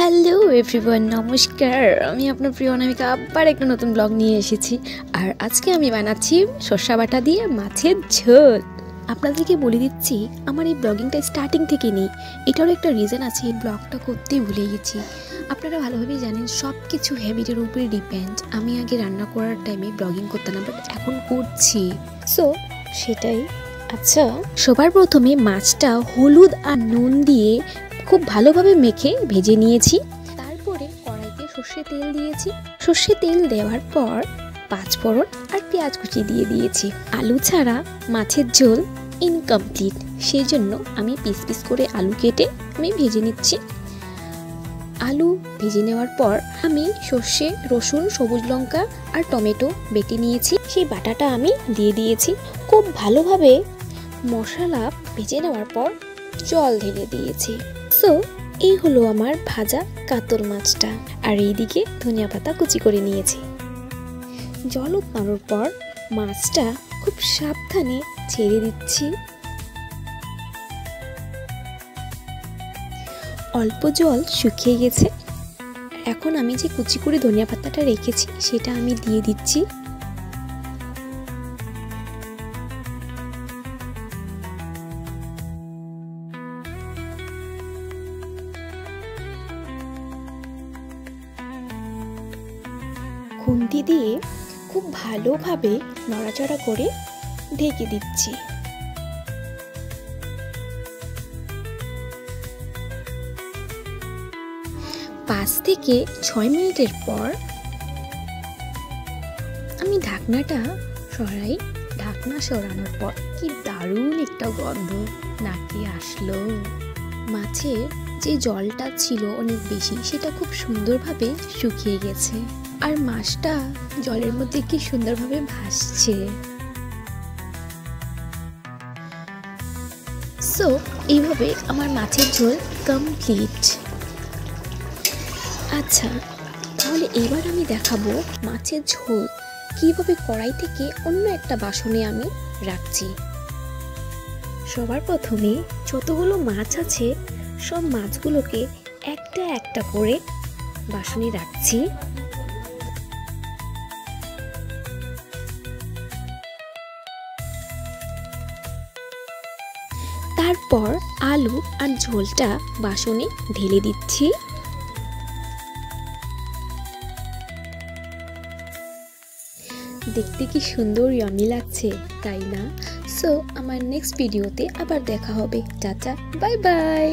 Hello everyone, নমস্কার। আমি আপনার প্রিয় অনামিকা আবার একটা নতুন ব্লগ নিয়ে এসেছি। আর আজকে আমি বানাচ্ছি সর্ষা বাটা দিয়ে মাছের ঝোল। আপনাদেরকে বলে দিচ্ছি, আমার এই ব্লগিংটা স্টার্টিং থেকে নেই। এটারও একটা রিজন আছে, এই ব্লগটা করতেই ভুলে গেছি। আপনারা ভালোভাবেই জানেন সব কিছু হ্যাবিটের উপরে ডিপেন্ড। আমি আগে রান্না করার টাইমে ব্লগিং করতাম না, বাট এখন করছি, সো সেটাই। আচ্ছা, সবার প্রথমে মাছটা হলুদ আর নুন দিয়ে খুব ভালোভাবে মেখে ভেজে নিয়েছি। তারপরে কড়াইতে সর্ষে তেল দিয়েছি। সর্ষে তেল দেওয়ার পর পাঁচফোড়ন আর পেঁয়াজ কুচি দিয়ে দিয়েছি। আলু ছাড়া মাছের ঝোল ইনকমপ্লিট, সেই জন্য আমি পিস পিস করে আলু কেটে আমি ভেজে নিচ্ছি। আলু ভেজে নেওয়ার পর আমি সর্ষে, রসুন, সবুজ লঙ্কা আর টমেটো বেটে নিয়েছি। সেই বাটাটা আমি দিয়ে দিয়েছি। খুব ভালোভাবে মশলা ভেজে নেওয়ার পর জল ঢেলে দিয়েছি। সো এই হলো আমার ভাজা কাতল মাছটা। আর এইদিকে ধনিয়া পাতা কুচি করে নিয়েছি। জল উতলানোর পর মাছটা খুব সাবধানে ছেড়ে দিচ্ছি। অল্প জল শুকিয়ে গেছে। এখন আমি যে কুচি করে ধনিয়া পাতাটা রেখেছি সেটা আমি দিয়ে দিচ্ছি। খুন্তি দিয়ে খুব ভালোভাবে নড়াচড়া করে ঢেকে দিচ্ছি। 5 থেকে 6 মিনিটের পর আমি ঢাকনাটা সরাই। ঢাকনা সরানোর পর কি দারুণ একটা গন্ধ নাকে আসলো। মাছের যে জলটা ছিল অনেক বেশি, সেটা খুব সুন্দরভাবে শুকিয়ে গেছে। আর মাছটা জলের মধ্যে কি সুন্দরভাবে ভাসছে। সো এইভাবে আমার মাছের ঝোল কমপ্লিট। আচ্ছা, তাহলে এবার আমি দেখাবো মাছের ঝোল কিভাবে কড়াই থেকে অন্য একটা বাসনে আমি রাখছি। সবার প্রথমে যতগুলো মাছ আছে সব মাছগুলোকে একটা একটা করে বাসনে রাখছি। তারপর আলু আর ঝোলটা বাসনে ঢেলে দিচ্ছি। দেখতে কি সুন্দর ইয়ামি লাগছে, তাই না? সো আমার নেক্সট ভিডিওতে আবার দেখা হবে। Tata, bye bye.